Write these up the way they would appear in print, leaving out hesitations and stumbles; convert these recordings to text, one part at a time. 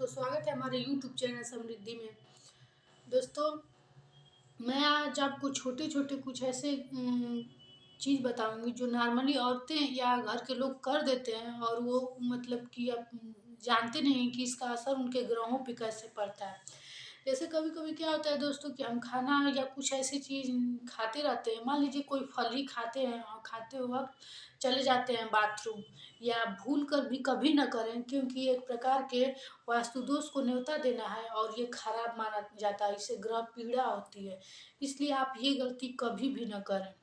दोस्तों, स्वागत है हमारे YouTube चैनल समृद्धि में। दोस्तों, मैं आज आपको छोटे-छोटे कुछ ऐसे चीज़ बताऊँगी जो नॉर्मली औरतें या घर के लोग कर देते हैं और वो मतलब कि अब जानते नहीं हैं कि इसका असर उनके ग्रहों पे कैसे पड़ता है। जैसे कभी-कभी क्या होता है दोस्तों कि हम खाना या कुछ ऐसी चीज़ खाते रहते हैं, मान लीजिए कोई फल ही खाते हैं और खाते वक़्त चले जाते हैं बाथरूम या भूल कर भी कभी ना करें, क्योंकि एक प्रकार के वास्तु दोष को न्योता देना है और ये खराब माना जाता है, इससे ग्रह पीड़ा होती है। इसलिए आप ये गलती कभी भी ना करें।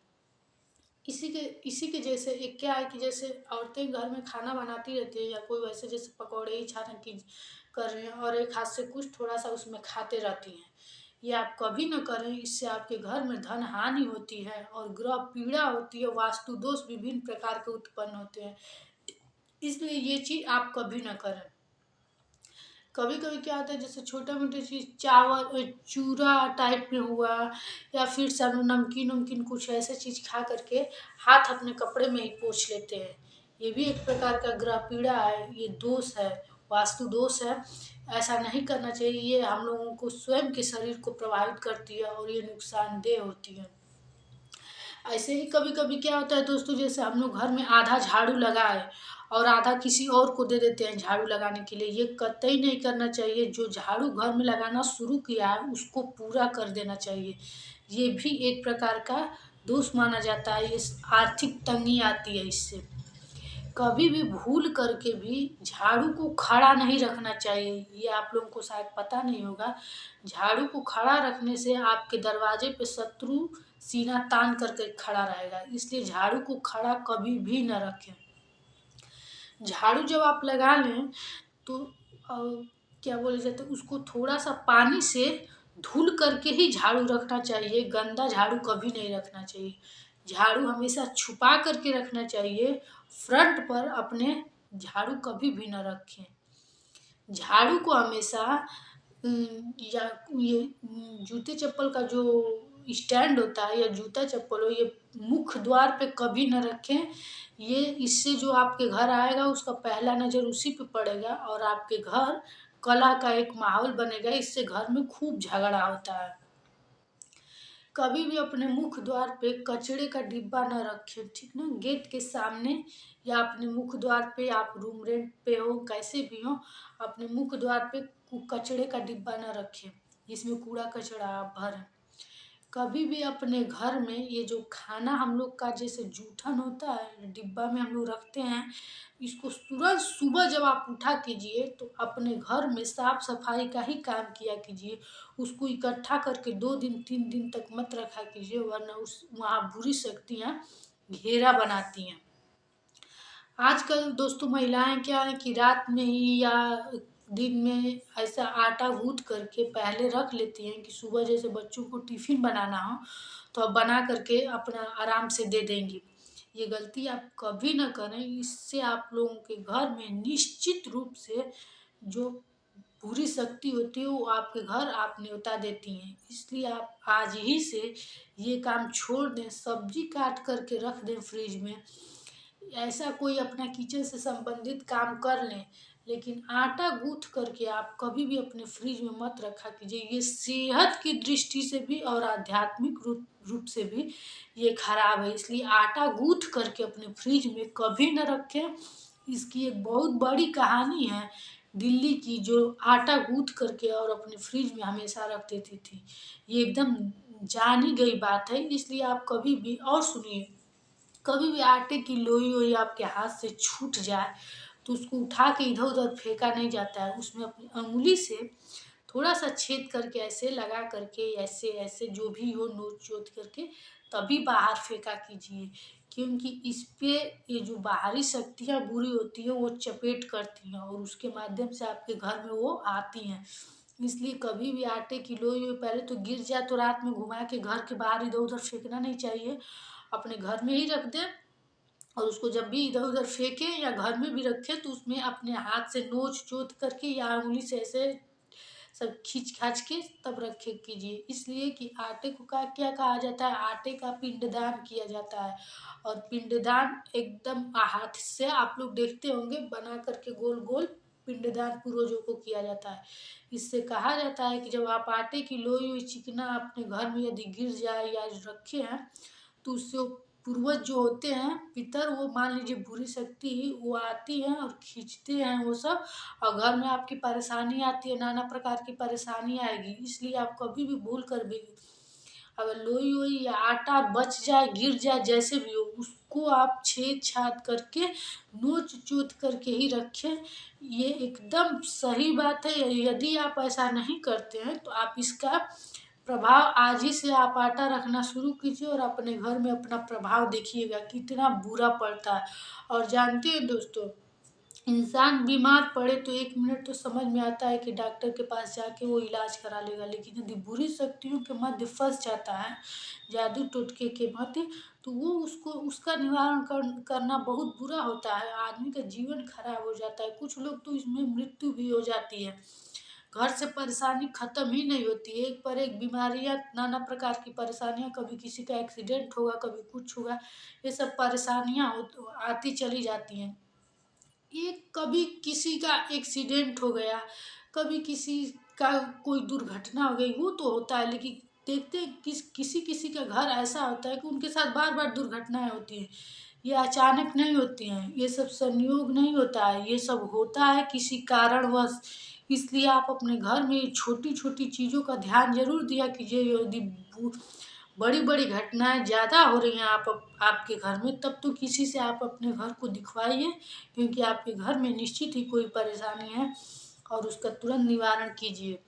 इसी के जैसे एक क्या है कि जैसे औरतें घर में खाना बनाती रहती हैं या कोई वैसे जैसे पकौड़े ही छान की कर रहे हैं और एक हाथ से कुछ थोड़ा-सा उसमें खाते रहती हैं। ये आप कभी ना करें, इससे आपके घर में धन हानि होती है और ग्रह पीड़ा होती है, वास्तु दोष विभिन्न प्रकार के उत्पन्न होते हैं। इसलिए ये चीज़ आप कभी ना करें। कभी-कभी क्या होता है जैसे छोटा-मोटा चीज़ चावल चूरा टाइप में हुआ या फिर सब नमकीन-वमकीन कुछ ऐसे चीज़ खा कर के हाथ अपने कपड़े में ही पोंछ लेते हैं। ये भी एक प्रकार का ग्रह पीड़ा है, ये दोष है, वास्तु दोष है। ऐसा नहीं करना चाहिए, ये हम लोगों को स्वयं के शरीर को प्रभावित करती है और ये नुकसानदेह होती है। ऐसे ही कभी-कभी क्या होता है दोस्तों, जैसे हम लोग घर में आधा झाड़ू लगाए और आधा किसी और को दे देते हैं झाड़ू लगाने के लिए, ये कतई नहीं करना चाहिए। जो झाड़ू घर में लगाना शुरू किया है उसको पूरा कर देना चाहिए। ये भी एक प्रकार का दोष माना जाता है, इस आर्थिक तंगी आती है इससे। कभी भी भूल करके भी झाड़ू को खड़ा नहीं रखना चाहिए, ये आप लोगों को शायद पता नहीं होगा। झाड़ू को खड़ा रखने से आपके दरवाजे पे शत्रु सीना तान करके खड़ा रहेगा, इसलिए झाड़ू को खड़ा कभी भी न रखें। झाड़ू जब आप लगा लें तो अ, क्या बोले जाते हैं उसको थोड़ा-सा पानी से धुल करके ही झाड़ू रखना चाहिए, गंदा झाड़ू कभी नहीं रखना चाहिए। झाड़ू हमेशा छुपा करके रखना चाहिए, फ्रंट पर अपने झाड़ू कभी भी ना रखें। झाड़ू को हमेशा या ये जूते-चप्पल का जो स्टैंड होता है या जूता-चप्पल हो, ये मुख्य द्वार पे कभी ना रखें। ये इससे जो आपके घर आएगा उसका पहला नज़र उसी पे पड़ेगा और आपके घर कलह का एक माहौल बनेगा, इससे घर में खूब झगड़ा होता है। कभी भी अपने मुख्य द्वार पे कचड़े का डिब्बा ना रखें, ठीक ना? गेट के सामने या अपने मुख्य द्वार पे, आप रूम रेंट पे हो, कैसे भी हो, अपने मुख्य द्वार पे कचड़े का डिब्बा ना रखें, जिसमें कूड़ा-कचरा आप भरें। कभी भी अपने घर में ये जो खाना हम लोग का जैसे जूठन होता है, डिब्बा में हम लोग रखते हैं, इसको तुरंत सुबह जब आप उठा कीजिए तो अपने घर में साफ-सफाई का ही काम किया कीजिए। उसको इकट्ठा करके 2 दिन 3 दिन तक मत रखा कीजिए, वरना उस वहाँ बुरी शक्तियाँ घेरा बनाती हैं। आजकल दोस्तों महिलाएँ क्या है कि रात में ही या दिन में ऐसा आटा गूँथ करके पहले रख लेती हैं कि सुबह जैसे बच्चों को टिफ़िन बनाना हो, तो अब बना करके अपना आराम से दे देंगी। ये गलती आप कभी ना करें, इससे आप लोगों के घर में निश्चित रूप से जो बुरी शक्ति होती है वो आपके घर आप न्योता देती हैं। इसलिए आप आज ही से ये काम छोड़ दें, सब्ज़ी काट कर के रख दें फ्रिज में। ऐसा कोई अपना किचन से संबंधित काम कर लें, लेकिन आटा गूँथ करके आप कभी भी अपने फ्रिज में मत रखा कीजिए। ये सेहत की दृष्टि से भी और आध्यात्मिक रूप रूप से भी ये खराब है, इसलिए आटा गूँथ करके अपने फ्रिज में कभी न रखें। इसकी एक बहुत बड़ी कहानी है दिल्ली की, जो आटा गूँथ करके और अपने फ्रिज में हमेशा रख देती थी। ये एकदम जानी गई बात है, इसलिए आप कभी भी और सुनिए, कभी भी आटे की लोई-वोई आपके हाथ से छूट जाए, तो उसको उठा के इधर-उधर फेंका नहीं जाता है। उसमें अपनी अंगुली से थोड़ा-सा छेद करके ऐसे लगा करके ऐसे-ऐसे जो भी हो नोच-जोत करके तभी बाहर फेंका कीजिए। क्योंकि इस पे ये जो बाहरी शक्तियाँ बुरी होती हैं वो चपेट करती हैं और उसके माध्यम से आपके घर में वो आती हैं। इसलिए कभी भी आटे की लोई-वोई पहले तो गिर जाए तो रात में घुमा के घर के बाहर इधर-उधर फेंकना नहीं चाहिए। अपने घर में ही रख दें और उसको जब भी इधर-उधर फेंकें या घर में भी रखें तो उसमें अपने हाथ से नोच-जोत करके या उँगली से ऐसे सब खींच-खाच के तब रखे कीजिए। इसलिए कि आटे को का क्या कहा जाता है, आटे का पिंडदान किया जाता है और पिंडदान एकदम हाथ से आप लोग देखते होंगे बना करके गोल-गोल पिंडदान पूर्वजों को किया जाता है। इससे कहा जाता है कि जब आप आटे की लोई हुई चिकना अपने घर में यदि गिर जाए या रखे हैं, तो उससे पूर्वज जो होते हैं पितर, वो मान लीजिए बुरी शक्ति वो आती है और खींचते हैं वो सब, और घर में आपकी परेशानी आती है, नाना प्रकार की परेशानी आएगी। इसलिए आप कभी भी भूल कर भी अगर लोई वोई या आटा बच जाए, गिर जाए, जैसे भी हो, उसको आप छेद छाद करके नोच चोट करके ही रखें। ये एकदम सही बात है। यदि आप ऐसा नहीं करते हैं तो आप इसका प्रभाव आज ही से आप आटा रखना शुरू कीजिए और अपने घर में अपना प्रभाव देखिएगा कितना बुरा पड़ता है। और जानते हैं दोस्तों, इंसान बीमार पड़े तो 1 मिनट तो समझ में आता है कि डॉक्टर के पास जाके वो इलाज करा लेगा, लेकिन यदि बुरी शक्तियों के मध्य फँस जाता है, जादू टोटके के मध्य, तो वो उसको उसका निवारण करना बहुत बुरा होता है। आदमी का जीवन खराब हो जाता है, कुछ लोग तो इसमें मृत्यु भी हो जाती है। घर से परेशानी खत्म ही नहीं होती है, एक पर एक बीमारियाँ, नाना प्रकार की परेशानियाँ, कभी किसी का एक्सीडेंट होगा, कभी कुछ होगा, ये सब परेशानियाँ आती चली जाती हैं। एक कभी किसी का एक्सीडेंट हो गया, कभी किसी का कोई दुर्घटना हो गई, वो तो होता है, लेकिन देखते हैं किसी किसी का घर ऐसा होता है कि उनके साथ बार बार दुर्घटनाएं होती हैं। ये अचानक नहीं होती हैं, ये सब संयोग नहीं होता है, ये सब होता है किसी कारणवश। इसलिए आप अपने घर में छोटी छोटी चीज़ों का ध्यान जरूर दिया कीजिए। यदि बड़ी बड़ी घटनाएं ज़्यादा हो रही हैं आपके घर में, तब तो किसी से आप अपने घर को दिखवाइए, क्योंकि आपके घर में निश्चित ही कोई परेशानी है, और उसका तुरंत निवारण कीजिए।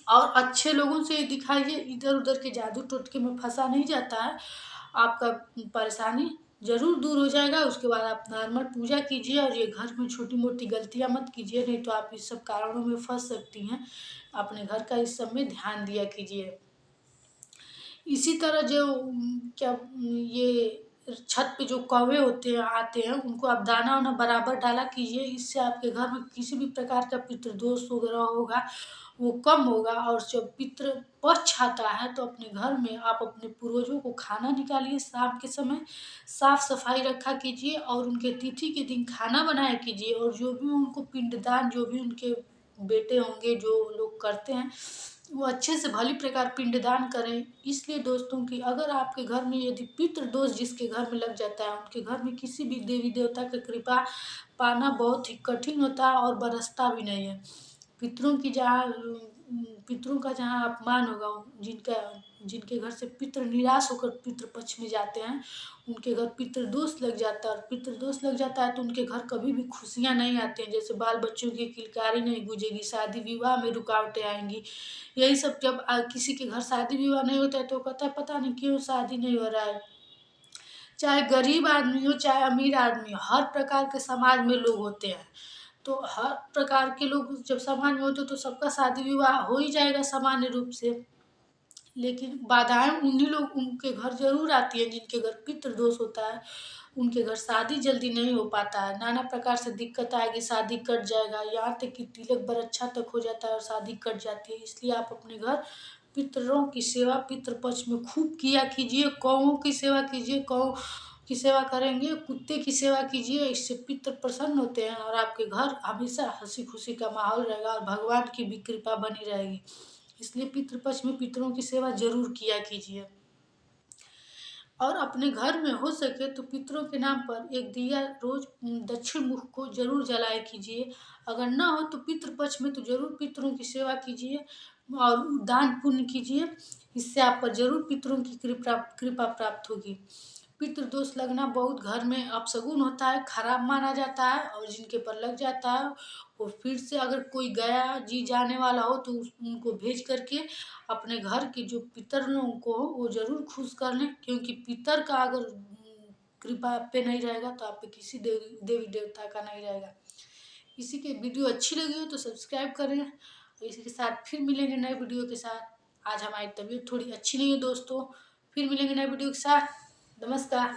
और अच्छे लोगों से दिखाइए, इधर उधर के जादू टोटके में फंसा नहीं जाता है, आपका परेशानी जरूर दूर हो जाएगा। उसके बाद आप नॉर्मल पूजा कीजिए, और ये घर में छोटी मोटी गलतियां मत कीजिए, नहीं तो आप इस सब कारणों में फंस सकती हैं। अपने घर का इस सब में ध्यान दिया कीजिए। इसी तरह जो क्या ये छत पे जो कौवे होते हैं आते हैं, उनको आप दाना वाना बराबर डाला कीजिए। इससे आपके घर में किसी भी प्रकार का पितृदोष वगैरह होगा वो कम होगा। और जब पितृ पक्ष आता है तो अपने घर में आप अपने पूर्वजों को खाना निकालिए, शाम के समय साफ सफाई रखा कीजिए, और उनके तिथि के दिन खाना बनाया कीजिए। और जो भी उनको पिंडदान, जो भी उनके बेटे होंगे जो लोग करते हैं, वो अच्छे से भली प्रकार पिंडदान करें। इसलिए दोस्तों कि अगर आपके घर में यदि पितृ दोष जिसके घर में लग जाता है, उनके घर में किसी भी देवी देवता की कृपा पाना बहुत ही कठिन होता है और बरसता भी नहीं है। पितरों की जहाँ पितरों का जहाँ अपमान होगा, जिनका जिनके घर से पितृ निराश होकर पितृ पक्ष में जाते हैं, उनके घर पितृदोष लग जाता है। और पितृदोष लग जाता है तो उनके घर कभी भी खुशियाँ नहीं आती हैं, जैसे बाल बच्चों की किलकारी नहीं गूंजेगी, शादी विवाह में रुकावटें आएंगी। यही सब जब किसी के घर शादी विवाह नहीं होता है तो कहता है पता नहीं क्यों शादी नहीं हो रहा है। चाहे गरीब आदमी हो चाहे अमीर आदमी हो, हर प्रकार के समाज में लोग होते हैं। तो हर प्रकार के लोग जब समाज में होते तो सबका शादी विवाह हो ही जाएगा सामान्य रूप से। लेकिन बाधाएं उन्हीं लोग उनके घर जरूर आती है जिनके घर पितृ दोष होता है, उनके घर शादी जल्दी नहीं हो पाता है, नाना प्रकार से दिक्कत आएगी, शादी कट जाएगा, यहाँ तक कि तिलक बरच्छा तक हो जाता है और शादी कट जाती है। इसलिए आप अपने घर पितरों की सेवा पितृ पक्ष में खूब किया कीजिए। कौओं की सेवा कीजिए, कौ की सेवा करेंगे, कुत्ते की सेवा कीजिए, इससे पितृ प्रसन्न होते हैं और आपके घर हमेशा हंसी खुशी का माहौल रहेगा और भगवान की भी कृपा बनी रहेगी। इसलिए पितृपक्ष में पितरों की सेवा जरूर किया कीजिए। और अपने घर में हो सके तो पितरों के नाम पर एक दिया रोज दक्षिण मुख को जरूर जलाया कीजिए। अगर ना हो तो पितृपक्ष में तो जरूर पितरों की सेवा कीजिए और दान पुण्य कीजिए। इससे आप पर जरूर पितरों की कृपा प्राप्त होगी। पितृदोष लगना बहुत घर में अपशगुन होता है, खराब माना जाता है, और जिनके पर लग जाता है वो फिर से अगर कोई गया जी जाने वाला हो तो उनको भेज करके अपने घर के जो पितर लोगों को हो वो जरूर खुश कर लें, क्योंकि पितर का अगर कृपा आप पे नहीं रहेगा तो आप पे किसी देवी देवता का नहीं रहेगा। इसी के वीडियो अच्छी लगी हो तो सब्सक्राइब करें, और इसी के साथ फिर मिलेंगे नए वीडियो के साथ। आज हमारी तबीयत थोड़ी अच्छी नहीं है दोस्तों, फिर मिलेंगे नए वीडियो के साथ। नमस्कार।